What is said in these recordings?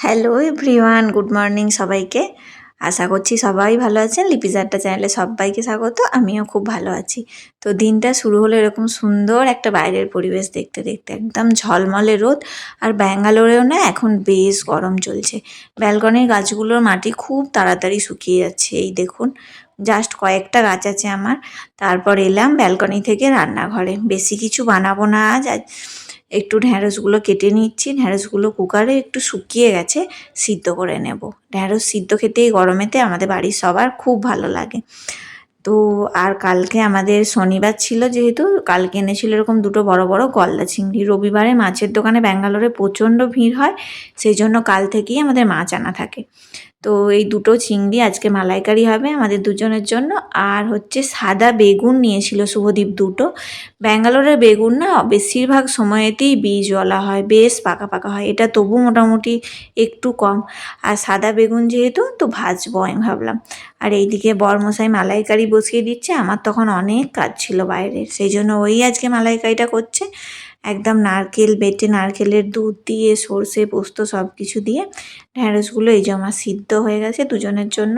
Hello everyone, good morning সবাইকে। আশা করছি সবাই ভালো আছেন। লিপিস আড্ডা চ্যানেলে সবাইকে স্বাগত। আমিও খুব ভালো আছি। তো দিনটা শুরু হলো এরকম সুন্দর একটা বাইরের পরিবেশ দেখতে দেখতে, একদম ঝলমলে রোদ। আর ব্যাঙ্গালোরেও না এখন বেশ গরম চলছে। ব্যালকনির গাছগুলোর মাটি খুব তাড়াতাড়ি শুকিয়ে যাচ্ছে। এই দেখুন, জাস্ট কয়েকটা গাছ আছে আমার। তারপর এলাম ব্যালকনি থেকে রান্নাঘরে। বেশি কিছু বানাবো না আজ। একটু ঢ্যাঁড়সগুলো কেটে নিচ্ছি। ঢ্যাঁড়সগুলো কুকারে একটু শুকিয়ে গেছে, সিদ্ধ করে নেব। ঢ্যাঁড়স সিদ্ধ খেতে এই গরমেতে আমাদের বাড়ির সবার খুব ভালো লাগে। তো আর কালকে আমাদের শনিবার ছিল, যেহেতু কালকে এনেছিল এরকম দুটো বড় বড় গলদা চিংড়ি। রবিবারে মাছের দোকানে ব্যাঙ্গালোরে প্রচণ্ড ভিড় হয়, সেই জন্য কাল থেকেই আমাদের মাছ আনা থাকে। তো এই দুটো চিংড়ি আজকে মালাইকারি হবে আমাদের দুজনের জন্য। আর হচ্ছে সাদা বেগুন নিয়েছিল শুভদীপ দুটো। ব্যাঙ্গালোরের বেগুন না বেশিরভাগ সময়েতেই বীজওয়ালা হয়, বেশ পাকা পাকা হয়। এটা তবু মোটামুটি একটু কম। আর সাদা বেগুন যেহেতু, তো ভাজবো আমি ভাবলাম। আর এইদিকে বরমশাই মালাইকারি বসিয়ে দিচ্ছে। আমার তখন অনেক কাজ ছিল বাইরের, সেই জন্য ওই আজকে মালাইকারিটা করছে। একদম নারকেল বেটে, নারকেলের দুধ দিয়ে, সর্ষে পোস্ত সব কিছু দিয়ে। ঢ্যাঁড়সগুলো এই যে আমার সিদ্ধ হয়ে গেছে দুজনের জন্য।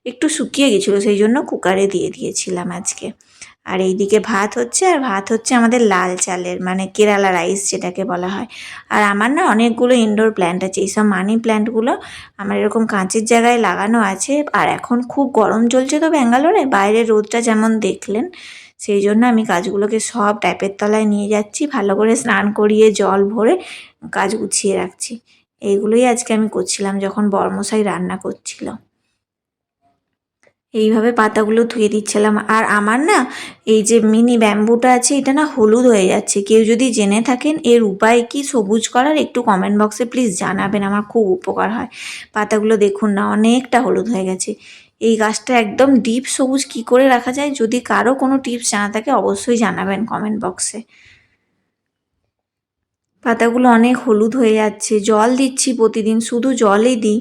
একটু শুকিয়ে গেছিলো, সেই জন্য কুকারে দিয়ে দিয়েছিলাম আজকে। আর এইদিকে ভাত হচ্ছে, আর ভাত হচ্ছে আমাদের লাল চালের, মানে কেরালা রাইস যেটাকে বলা হয়। আর আমার না অনেকগুলো ইনডোর প্ল্যান্ট আছে। এইসব মানি প্ল্যান্টগুলো আমার এরকম কাঁচের জায়গায় লাগানো আছে। আর এখন খুব গরম চলছে তো ব্যাঙ্গালোরে, বাইরের রোদটা যেমন দেখলেন, সেই জন্য আমি গাছগুলোকে সব ট্যাপের তলায় নিয়ে যাচ্ছি, ভালো করে স্নান করিয়ে জল ভরে গাছ গুছিয়ে রাখছি। এইগুলোই আজকে আমি করছিলাম যখন বরমশাই রান্না করছিল। এইভাবে পাতাগুলো ধুয়ে দিচ্ছিলাম। আর আমার না এই যে মিনি ব্যাম্বুটা আছে, এটা না হলুদ হয়ে যাচ্ছে। কেউ যদি জেনে থাকেন এর উপায় কি সবুজ করার, একটু কমেন্ট বক্সে প্লিজ জানাবেন, আমার খুব উপকার হয়। পাতাগুলো দেখুন না অনেকটা হলুদ হয়ে গেছে। এই গাছটা একদম ডিপ সবুজ কি করে রাখা যায়, যদি কারো কোনো টিপস জানা থাকে অবশ্যই জানাবেন কমেন্ট বক্সে। পাতাগুলো অনেক হলুদ হয়ে যাচ্ছে। জল দিচ্ছি প্রতিদিন, শুধু জলই দিই,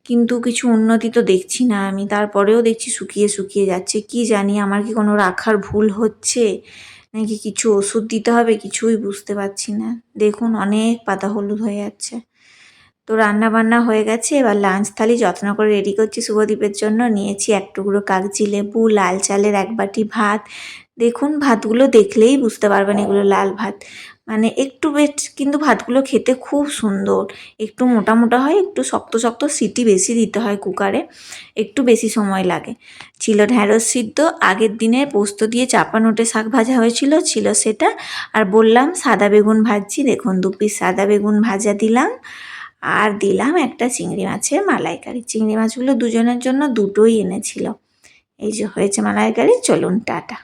কিন্তু কিছু উন্নতি তো দেখছি না আমি। তারপরেও দেখছি শুকিয়ে শুকিয়ে যাচ্ছে। কি জানি আমার কি কোনো রাখার ভুল হচ্ছে, নাকি কিছু ওষুধ দিতে হবে, কিছুই বুঝতে পারছি না। দেখুন অনেক পাতা হলুদ হয়ে যাচ্ছে। তো রান্না বান্না হয়ে গেছে, এবার লাঞ্চ থালি যত্ন করে রেডি করছি শুভদীপের জন্য। নিয়েছি এক টুকরো কাগজি লেবু, লাল চালের এক বাটি ভাত। দেখুন ভাতগুলো দেখলেই বুঝতে পারবেন এগুলো লাল ভাত। মানে একটু বেশ, কিন্তু ভাতগুলো খেতে খুব সুন্দর। একটু মোটা মোটা হয়, একটু শক্ত শক্ত, সিটি বেশি দিতে হয় কুকারে, একটু বেশি সময় লাগে। ছিল ঢ্যাঁড়স সিদ্ধ, আগের দিনে পোস্ত দিয়ে চাপা নোটে শাক ভাজা হয়েছিল, ছিল সেটা। আর বললাম সাদা বেগুন ভাজছি, দেখুন 2 পিস সাদা বেগুন ভাজা দিলাম। আর দিলাম একটা চিংড়ি মাছের মালাইকারি। চিংড়ি মাছগুলো দুজনের জন্য দুটোই এনেছিল। এই যে হয়েছে মালাইকারি। চলুন টাটা।